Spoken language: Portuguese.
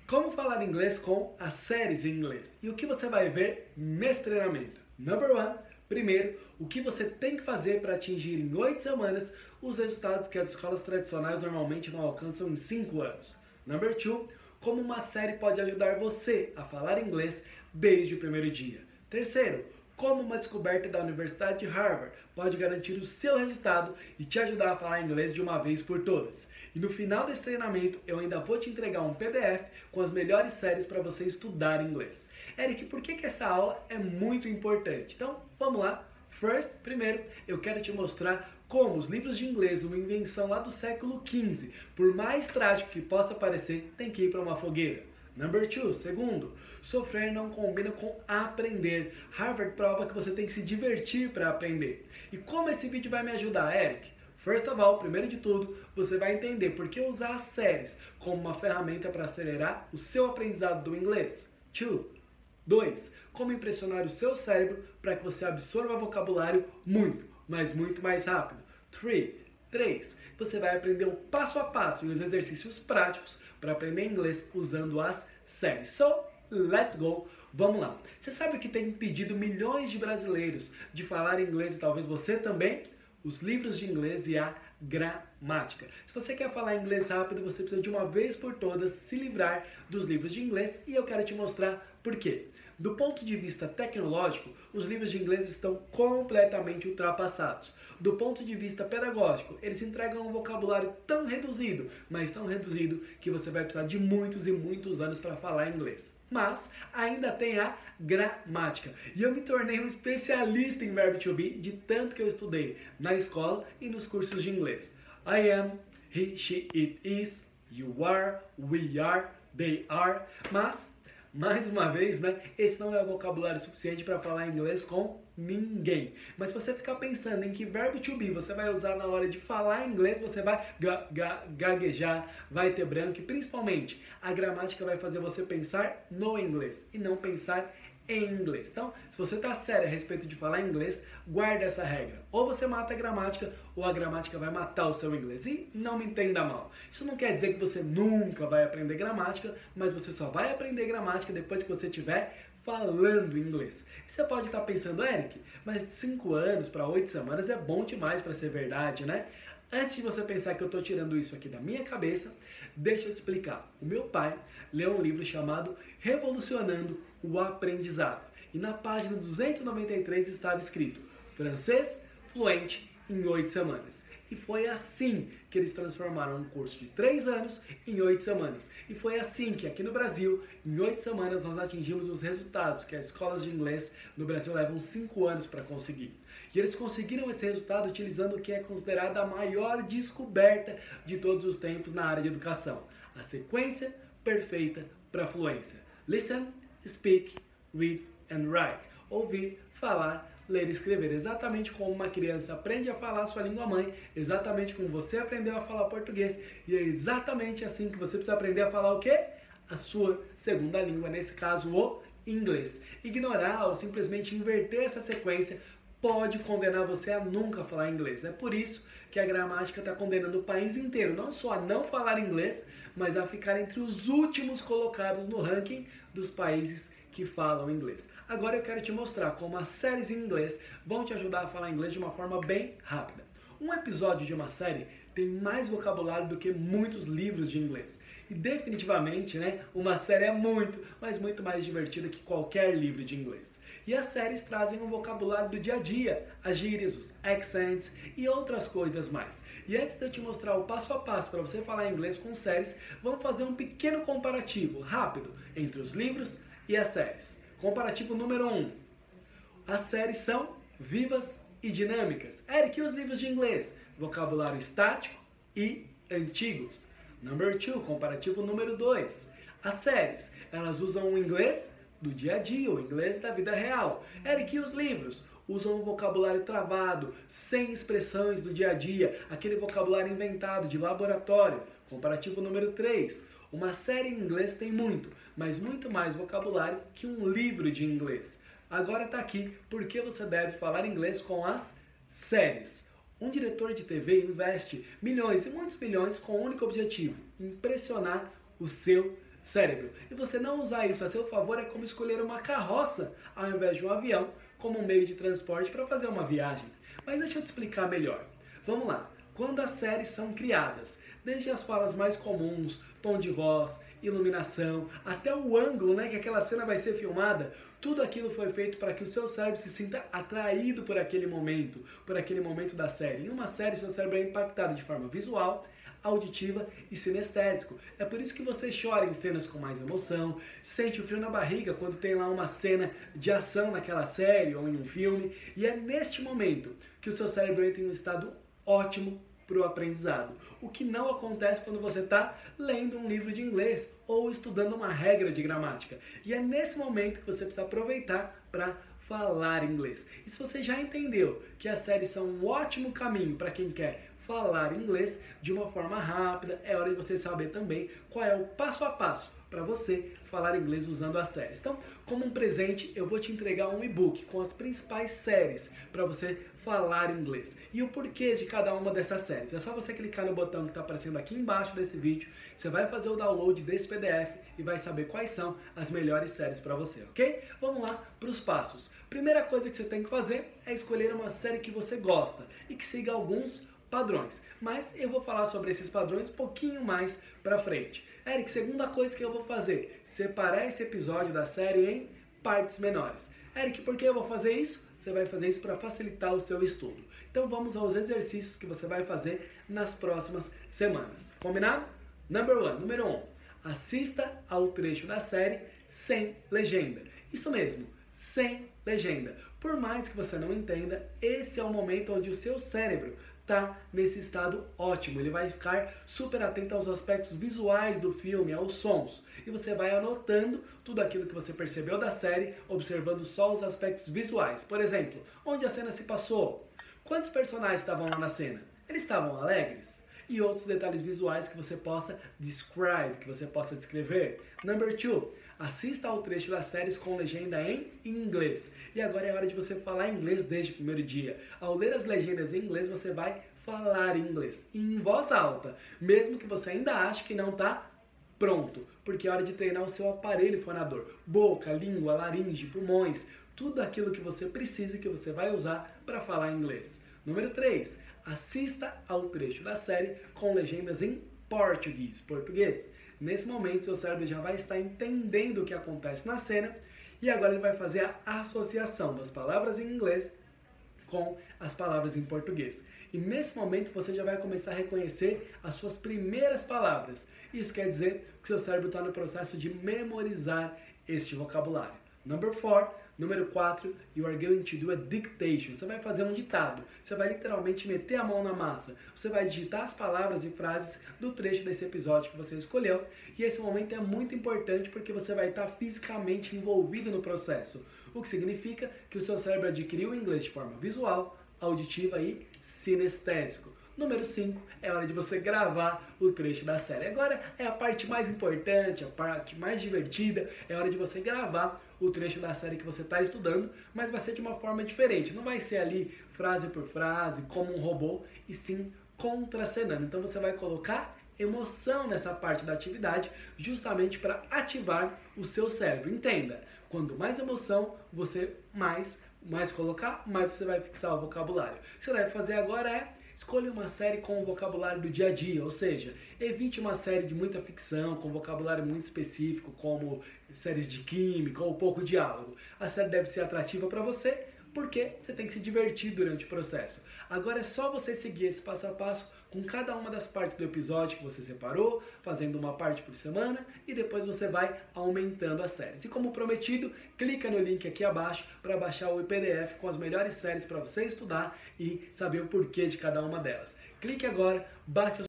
Como falar inglês com as séries em inglês? E o que você vai ver nesse treinamento? Number one, primeiro, o que você tem que fazer para atingir em 8 semanas os resultados que as escolas tradicionais normalmente não alcançam em 5 anos. Number two, como uma série pode ajudar você a falar inglês desde o primeiro dia. Terceiro, como uma descoberta da Universidade de Harvard pode garantir o seu resultado e te ajudar a falar inglês de uma vez por todas. E no final desse treinamento eu ainda vou te entregar um PDF com as melhores séries para você estudar inglês. Eric, por que essa aula é muito importante? Então, vamos lá. Primeiro, eu quero te mostrar como os livros de inglês, uma invenção lá do século XV, por mais trágico que possa parecer, tem que ir para uma fogueira. Number two, segundo, sofrer não combina com aprender. Harvard prova que você tem que se divertir para aprender. E como esse vídeo vai me ajudar, Eric? First of all, primeiro de tudo, você vai entender por que usar as séries como uma ferramenta para acelerar o seu aprendizado do inglês. 2. Como impressionar o seu cérebro para que você absorva vocabulário muito, mas muito mais rápido. 3. Você vai aprender o passo a passo e os exercícios práticos para aprender inglês usando as séries. So, let's go! Vamos lá. Você sabe o que tem impedido milhões de brasileiros de falar inglês e talvez você também? Os livros de inglês e a gramática. Se você quer falar inglês rápido, você precisa de uma vez por todas se livrar dos livros de inglês e eu quero te mostrar por quê. Do ponto de vista tecnológico, os livros de inglês estão completamente ultrapassados. Do ponto de vista pedagógico, eles entregam um vocabulário tão reduzido, mas tão reduzido que você vai precisar de muitos e muitos anos para falar inglês. Mas ainda tem a gramática. E eu me tornei um especialista em verbo to be de tanto que eu estudei na escola e nos cursos de inglês. I am, he, she, it is, you are, we are, they are. Mas, mais uma vez, esse não é o vocabulário suficiente para falar inglês com ninguém. Mas se você ficar pensando em que verbo to be você vai usar na hora de falar inglês, você vai gaguejar, vai ter branco e principalmente a gramática vai fazer você pensar no inglês e não pensar em inglês. Então, se você está sério a respeito de falar inglês, guarda essa regra. Ou você mata a gramática, ou a gramática vai matar o seu inglês. E não me entenda mal. Isso não quer dizer que você nunca vai aprender gramática, mas você só vai aprender gramática depois que você estiver falando inglês. E você pode estar pensando, Eric, mas de 5 anos para 8 semanas é bom demais para ser verdade, né? Antes de você pensar que eu estou tirando isso aqui da minha cabeça, deixa eu te explicar. O meu pai leu um livro chamado Revolucionando o Aprendizado. E na página 293 estava escrito francês fluente em 8 semanas. E foi assim que eles transformaram um curso de 3 anos em 8 semanas. E foi assim que aqui no Brasil, em 8 semanas, nós atingimos os resultados que as escolas de inglês no Brasil levam 5 anos para conseguir. E eles conseguiram esse resultado utilizando o que é considerada a maior descoberta de todos os tempos na área de educação. A sequência perfeita para a fluência. Listen, speak, read and write. Ouvir, falar, ler e escrever. Exatamente como uma criança aprende a falar a sua língua mãe, exatamente como você aprendeu a falar português, e é exatamente assim que você precisa aprender a falar o quê? A sua segunda língua, nesse caso o inglês. Ignorar ou simplesmente inverter essa sequência pode condenar você a nunca falar inglês. É por isso que a gramática está condenando o país inteiro, não só a não falar inglês, mas a ficar entre os últimos colocados no ranking dos países que falam inglês. Agora eu quero te mostrar como as séries em inglês vão te ajudar a falar inglês de uma forma bem rápida. Um episódio de uma série tem mais vocabulário do que muitos livros de inglês. E definitivamente, uma série é muito, mas muito mais divertida que qualquer livro de inglês. E as séries trazem um vocabulário do dia a dia, as gírias, os accents e outras coisas mais. E antes de eu te mostrar o passo a passo para você falar inglês com séries, vamos fazer um pequeno comparativo rápido entre os livros e as séries. Comparativo número 1. As séries são vivas e dinâmicas. Eric, e os livros de inglês? Vocabulário estático e antigos. Number 2, comparativo número 2. As séries, elas usam o inglês do dia a dia, o inglês da vida real. Eric, e os livros? Usam um vocabulário travado, sem expressões do dia a dia, aquele vocabulário inventado de laboratório. Comparativo número 3. Uma série em inglês tem muito, mas muito mais vocabulário que um livro de inglês. Agora está aqui por que você deve falar inglês com as séries. Um diretor de TV investe milhões e muitos milhões com um único objetivo: impressionar o seu cérebro. E você não usar isso a seu favor é como escolher uma carroça ao invés de um avião como um meio de transporte para fazer uma viagem. Mas deixa eu te explicar melhor. Vamos lá. Quando as séries são criadas, desde as falas mais comuns, tom de voz, iluminação, até o ângulo, que aquela cena vai ser filmada, tudo aquilo foi feito para que o seu cérebro se sinta atraído por aquele momento da série. Em uma série, seu cérebro é impactado de forma visual, auditiva e sinestésico. É por isso que você chora em cenas com mais emoção, sente o frio na barriga quando tem lá uma cena de ação naquela série ou em um filme, e é neste momento que o seu cérebro entra em um estado ótimo para o aprendizado. O que não acontece quando você está lendo um livro de inglês ou estudando uma regra de gramática. E é nesse momento que você precisa aproveitar para falar inglês. E se você já entendeu que as séries são um ótimo caminho para quem quer falar inglês de uma forma rápida, é hora de você saber também qual é o passo a passo para você falar inglês usando as séries. Então, como um presente, eu vou te entregar um e-book com as principais séries para você falar inglês. E o porquê de cada uma dessas séries. É só você clicar no botão que está aparecendo aqui embaixo desse vídeo, você vai fazer o download desse PDF e vai saber quais são as melhores séries para você, ok? Vamos lá para os passos. Primeira coisa que você tem que fazer é escolher uma série que você gosta e que siga alguns padrões, mas eu vou falar sobre esses padrões um pouquinho mais pra frente. Eric, segunda coisa que eu vou fazer, separar esse episódio da série em partes menores. Eric, por que eu vou fazer isso? Você vai fazer isso para facilitar o seu estudo. Então vamos aos exercícios que você vai fazer nas próximas semanas. Combinado? Número 1. Assista ao trecho da série sem legenda. Isso mesmo, sem legenda. Por mais que você não entenda, esse é o momento onde o seu cérebro está nesse estado ótimo. Ele vai ficar super atento aos aspectos visuais do filme, aos sons. E você vai anotando tudo aquilo que você percebeu da série, observando só os aspectos visuais. Por exemplo, onde a cena se passou? Quantos personagens estavam lá na cena? Eles estavam alegres? E outros detalhes visuais que você possa que você possa descrever. Número 2. Assista ao trecho das séries com legenda em inglês. E agora é hora de você falar inglês desde o primeiro dia. Ao ler as legendas em inglês, você vai falar inglês em voz alta, mesmo que você ainda ache que não está pronto, porque é hora de treinar o seu aparelho fonador. Boca, língua, laringe, pulmões, tudo aquilo que você precisa e que você vai usar para falar inglês. Número 3. Assista ao trecho da série com legendas em português. Nesse momento, seu cérebro já vai estar entendendo o que acontece na cena e agora ele vai fazer a associação das palavras em inglês com as palavras em português. E nesse momento você já vai começar a reconhecer as suas primeiras palavras. Isso quer dizer que seu cérebro está no processo de memorizar este vocabulário. Número 4, you are going to do a dictation. Você vai fazer um ditado. Você vai literalmente meter a mão na massa. Você vai digitar as palavras e frases do trecho desse episódio que você escolheu. E esse momento é muito importante porque você vai estar fisicamente envolvido no processo. O que significa que o seu cérebro adquiriu o inglês de forma visual, auditiva e sinestésico. Número 5, é hora de você gravar o trecho da série. Agora é a parte mais importante, a parte mais divertida, é hora de você gravar o trecho da série que você está estudando, mas vai ser de uma forma diferente. Não vai ser ali frase por frase, como um robô, e sim contracenando. Então você vai colocar emoção nessa parte da atividade, justamente para ativar o seu cérebro. Entenda, quanto mais emoção você mais colocar, mais você vai fixar o vocabulário. O que você deve fazer agora é escolha uma série com o vocabulário do dia a dia, ou seja, evite uma série de muita ficção, com vocabulário muito específico, como séries de química ou pouco diálogo. A série deve ser atrativa para você, porque você tem que se divertir durante o processo. Agora é só você seguir esse passo a passo com cada uma das partes do episódio que você separou, fazendo uma parte por semana, e depois você vai aumentando as séries. E como prometido, clica no link aqui abaixo para baixar o PDF com as melhores séries para você estudar e saber o porquê de cada uma delas. Clique agora, baixe